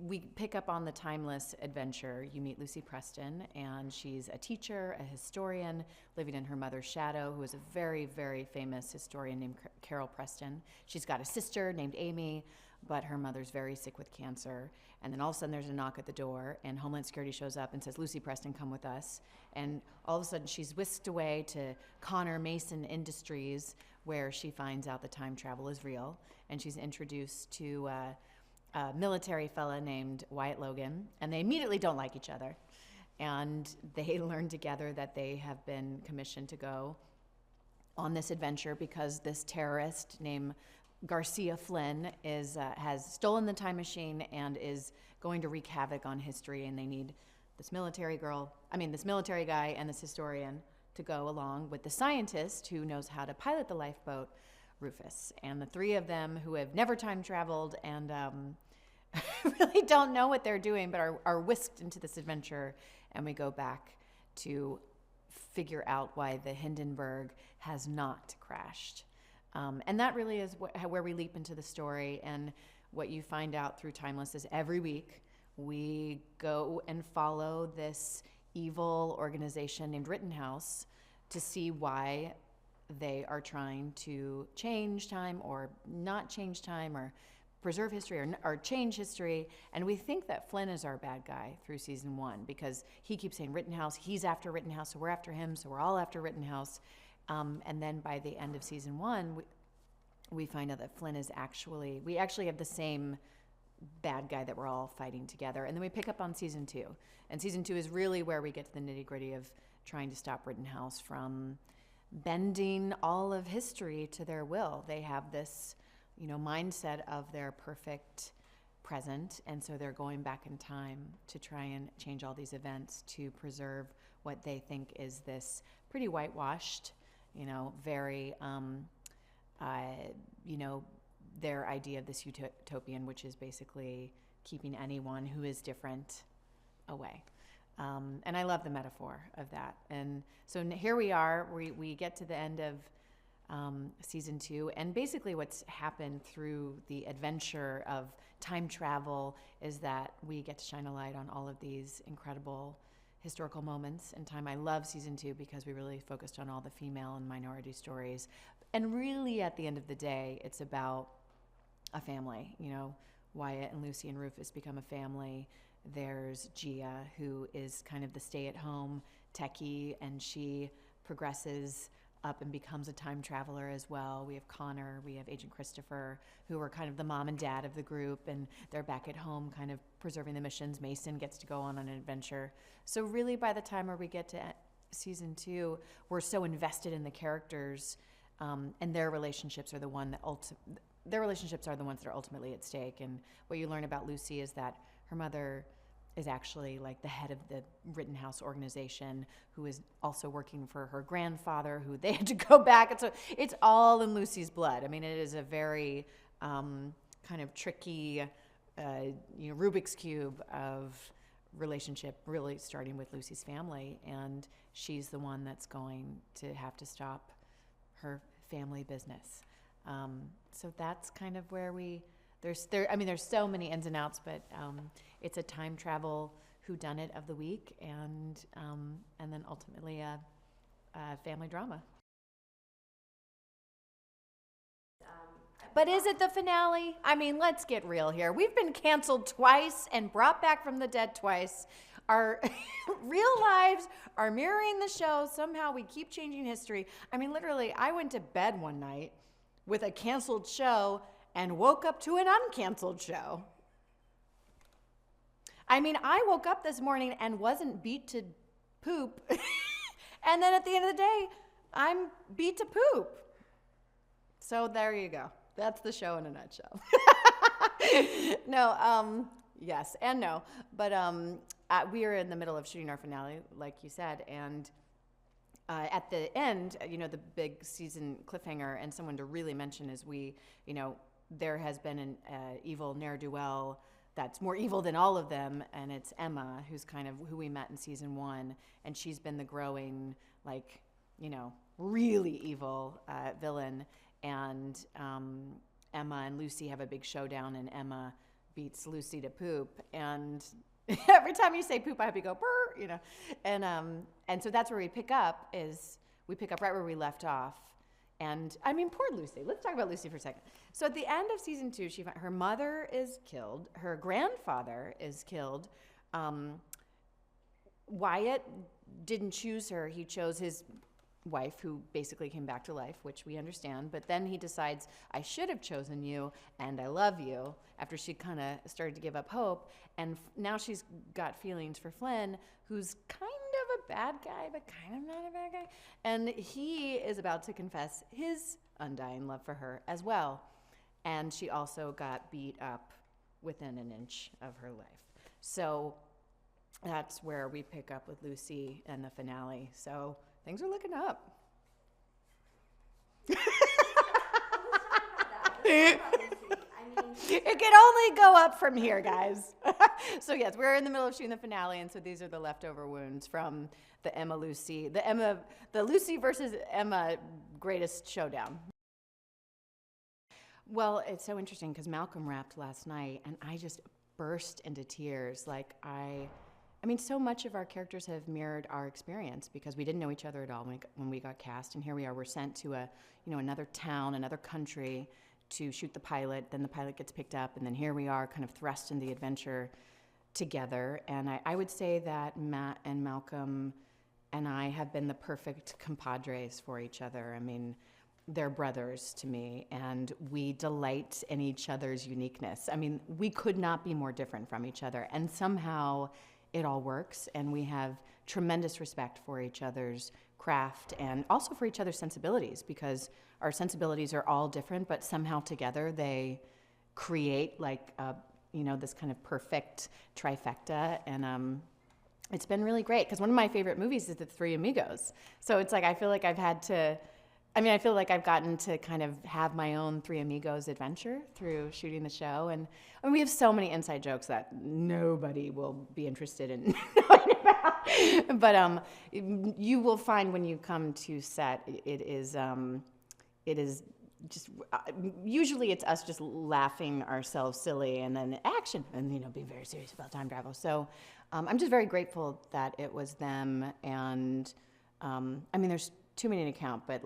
we pick up on the timeless adventure. You meet Lucy Preston, and she's a teacher, a historian, living in her mother's shadow, who is a very, very famous historian named Carol Preston. She's got a sister named Amy, but her mother's very sick with cancer. And then all of a sudden there's a knock at the door, and Homeland Security shows up and says, Lucy Preston, come with us. And all of a sudden she's whisked away to Connor Mason Industries, where she finds out that time travel is real. And she's introduced to a military fella named Wyatt Logan, and they immediately don't like each other. And they learn together that they have been commissioned to go on this adventure because this terrorist named Garcia Flynn has stolen the time machine and is going to wreak havoc on history, and they need this military guy and this historian to go along with the scientist who knows how to pilot the lifeboat, Rufus. And the three of them, who have never time traveled and really don't know what they're doing, but are whisked into this adventure, and we go back to figure out why the Hindenburg has not crashed. And that really is where we leap into the story. And what you find out through Timeless is every week we go and follow this evil organization named Rittenhouse to see why they are trying to change time or not change time or preserve history or change history. And we think that Flynn is our bad guy through season 1 because he keeps saying Rittenhouse, he's after Rittenhouse, so we're after him, so we're all after Rittenhouse. And then by the end of season 1, we find out that Flynn is we actually have the same bad guy that we're all fighting together. And then we pick up on season 2. And season 2 is really where we get to the nitty-gritty of trying to stop Rittenhouse from bending all of history to their will. They have this, mindset of their perfect present, and so they're going back in time to try and change all these events to preserve what they think is this pretty whitewashed, very, their idea of this utopian, which is basically keeping anyone who is different away. And I love the metaphor of that. And so here we are, we get to the end of season 2, and basically what's happened through the adventure of time travel is that we get to shine a light on all of these incredible historical moments in time. I love season 2 because we really focused on all the female and minority stories. And really at the end of the day, it's about a family. Wyatt and Lucy and Rufus become a family. There's Gia, who is kind of the stay-at-home techie, and she progresses up and becomes a time traveler as well. We have Connor, we have Agent Christopher, who are kind of the mom and dad of the group, and they're back at home kind of preserving the missions. Mason gets to go on an adventure. So really by the time where we get to season 2, we're so invested in the characters, and their relationships are the ones that are ultimately at stake. And what you learn about Lucy is that her mother is actually like the head of the Rittenhouse organization, who is also working for her grandfather, who they had to go back. And so it's all in Lucy's blood. I mean, it is a very kind of tricky, Rubik's Cube of relationship, really starting with Lucy's family. And she's the one that's going to have to stop her family business. So that's kind of where there's so many ins and outs, but it's a time travel whodunit of the week, and then ultimately a family drama. But is it the finale? I mean, let's get real here. We've been canceled twice and brought back from the dead twice. Our real lives are mirroring the show. Somehow we keep changing history. I mean, literally, I went to bed one night with a canceled show and woke up to an uncanceled show. I mean, I woke up this morning and wasn't beat to poop. And then at the end of the day, I'm beat to poop. So there you go. That's the show in a nutshell. No, yes and no. But we are in the middle of shooting our finale, like you said, and at the end, the big season cliffhanger, and someone to really mention is there has been an evil ne'er-do-well that's more evil than all of them, and it's Emma, who's kind of who we met in season 1, and she's been the growing, really evil villain, and Emma and Lucy have a big showdown, and Emma beats Lucy to poop, and every time you say poop, I have to go brr, you know, and so that's where we pick up right where we left off. And I mean, poor Lucy. Let's talk about Lucy for a second. So at the end of season 2, her mother is killed. Her grandfather is killed. Wyatt didn't choose her. He chose his wife, who basically came back to life, which we understand. But then he decides, I should have chosen you, and I love you, after she kind of started to give up hope. And now she's got feelings for Flynn, who's kind of a bad guy, but kind of not a bad guy. And he is about to confess his undying love for her as well. And she also got beat up within an inch of her life. So that's where we pick up with Lucy and the finale. So things are looking up. It can only go up from here, guys. So yes, we're in the middle of shooting the finale, and so these are the leftover wounds from the the Lucy versus Emma greatest showdown. Well, it's so interesting because Malcolm rapped last night, and I just burst into tears. Like I mean, so much of our characters have mirrored our experience because we didn't know each other at all when we got cast, and here we are. We're sent to another town, another country, to shoot the pilot. Then the pilot gets picked up, and then here we are, kind of thrust in the adventure together. And I would say that Matt and Malcolm and I have been the perfect compadres for each other. I mean, they're brothers to me, and we delight in each other's uniqueness. I mean, we could not be more different from each other, and somehow it all works, and we have tremendous respect for each other's craft and also for each other's sensibilities, because our sensibilities are all different, but somehow together they create like this kind of perfect trifecta. And it's been really great because one of my favorite movies is The Three Amigos. So it's like I feel like I've gotten to kind of have my own Three Amigos adventure through shooting the show. And we have so many inside jokes that nobody will be interested in knowing about. But you will find when you come to set, it is just, usually it's us just laughing ourselves silly and then action and, being very serious about time travel. So I'm just very grateful that it was them. And there's too many to count, but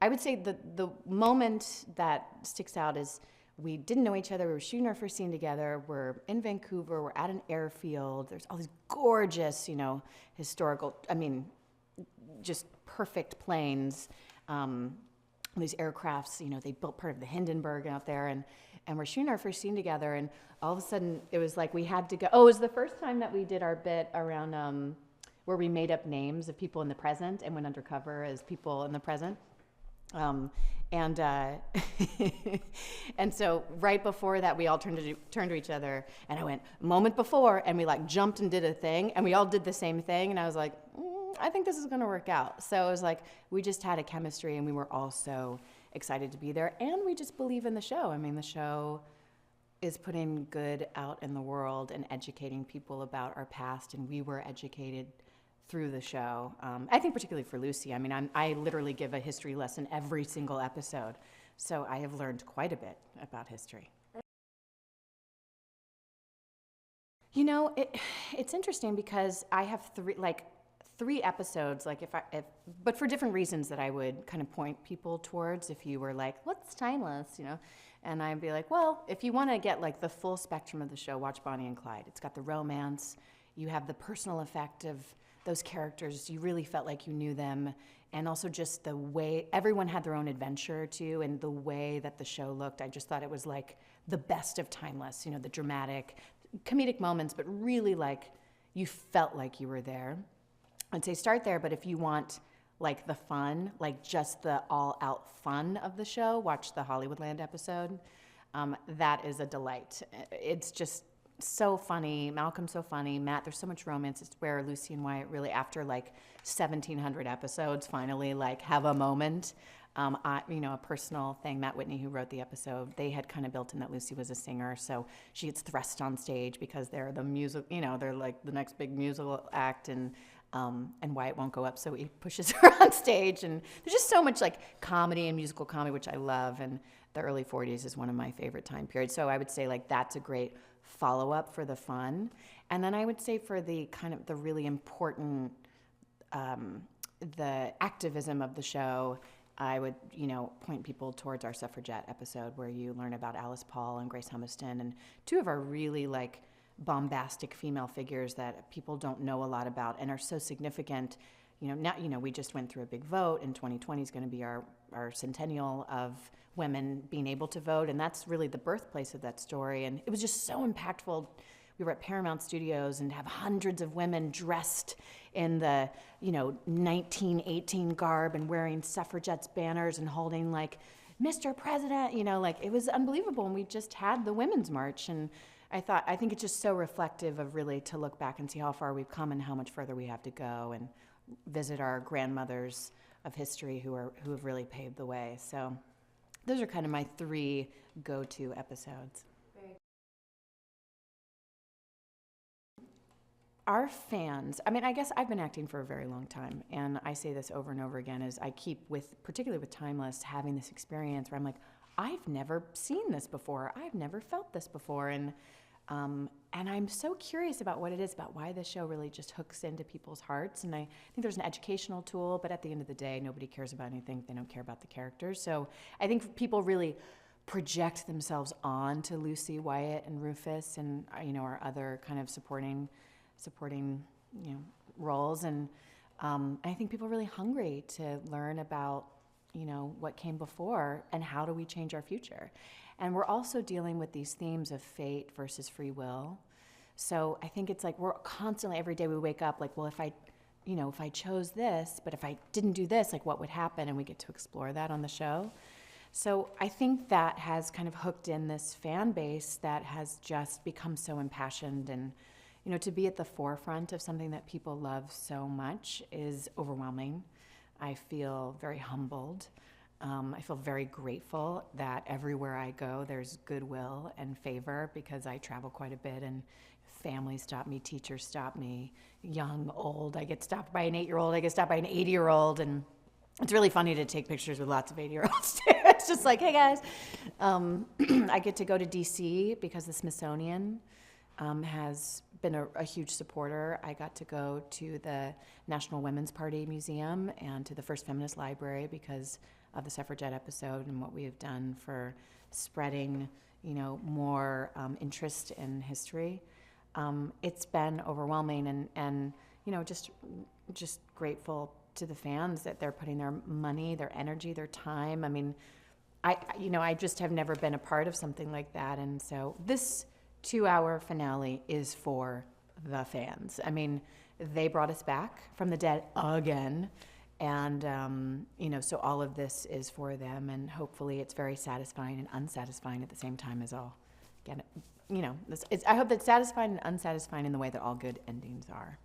I would say the moment that sticks out is we didn't know each other. We were shooting our first scene together. We're in Vancouver. We're at an airfield. There's all these gorgeous, historical, just perfect planes. These aircrafts, they built part of the Hindenburg out there, and we're shooting our first scene together, and all of a sudden it was like we had to go. Oh, it was the first time that we did our bit around where we made up names of people in the present and went undercover as people in the present. And so right before that, we all turned to each other, and I went, moment before, and we jumped and did a thing, and we all did the same thing, and I was like, I think this is going to work out. So it was like we just had a chemistry, and we were all so excited to be there, and we just believe in the show. I mean, the show is putting good out in the world and educating people about our past, and we were educated through the show. I think particularly for Lucy. I mean, I literally give a history lesson every single episode, so I have learned quite a bit about history. It's interesting because I have three episodes, but for different reasons that I would kind of point people towards if you were like, what's timeless, And I'd be like, well, if you want to get the full spectrum of the show, watch Bonnie and Clyde. It's got the romance, you have the personal effect of those characters, you really felt like you knew them, and also just the way everyone had their own adventure too, and the way that the show looked, I just thought it was the best of timeless, the dramatic, comedic moments, but really you felt like you were there. I'd say start there, but if you want the fun, just the all-out fun of the show, watch the Hollywoodland episode. That is a delight. It's just so funny. Malcolm's so funny. Matt, there's so much romance. It's where Lucy and Wyatt really, after 1,700 episodes, finally have a moment. A personal thing. Matt Whitney, who wrote the episode, they had kind of built in that Lucy was a singer, so she gets thrust on stage because they're the music. They're the next big musical act, and and Wyatt won't go up, so he pushes her on stage. And there's just so much like comedy and musical comedy, which I love. And the early 40s is one of my favorite time periods. So I would say like that's a great follow-up for the fun. And then I would say for the kind of the really important, the activism of the show, I would, point people towards our suffragette episode where you learn about Alice Paul and Grace Humiston, and two of our really like bombastic female figures that people don't know a lot about and are so significant. Now, we just went through a big vote, and 2020 is going to be our centennial of women being able to vote, and that's really the birthplace of that story. And it was just so impactful. We were at Paramount Studios and have hundreds of women dressed in the, 1918 garb and wearing suffragettes banners and holding like, Mr. President, it was unbelievable. And we just had the Women's March. And I think it's just so reflective of really to look back and see how far we've come and how much further we have to go, and visit our grandmothers of history who have really paved the way. So those are kind of my 3 go-to episodes. Our fans, I guess I've been acting for a very long time, and I say this over and over again, is I keep particularly with Timeless, having this experience where I'm like, I've never seen this before, I've never felt this before, and I'm so curious about what it is, about why this show really just hooks into people's hearts. And I think there's an educational tool, but at the end of the day, nobody cares about anything if they don't care about the characters. So I think people really project themselves on to Lucy, Wyatt, and Rufus, and our other kind of supporting roles. And I think people are really hungry to learn about what came before and how do we change our future. And we're also dealing with these themes of fate versus free will. So I think it's like we're constantly, every day we wake up like, well, if I chose this, but if I didn't do this, like what would happen? And we get to explore that on the show. So I think that has kind of hooked in this fan base that has just become so impassioned. And to be at the forefront of something that people love so much is overwhelming. I feel very humbled. I feel very grateful that everywhere I go, there's goodwill and favor, because I travel quite a bit, and families stop me, teachers stop me, young, old. I get stopped by an 8-year-old, I get stopped by an 80-year-old, and it's really funny to take pictures with lots of 80-year-olds too. It's just like, hey guys. I get to go to DC because the Smithsonian has been a huge supporter. I got to go to the National Women's Party Museum and to the First Feminist Library because of the suffragette episode and what we have done for spreading, more interest in history. It's been overwhelming, and just grateful to the fans that they're putting their money, their energy, their time. I just have never been a part of something like that, and so this 2-hour finale is for the fans. They brought us back from the dead again, and so all of this is for them, and hopefully it's very satisfying and unsatisfying at the same time as all. Again, I hope that's satisfying and unsatisfying in the way that all good endings are.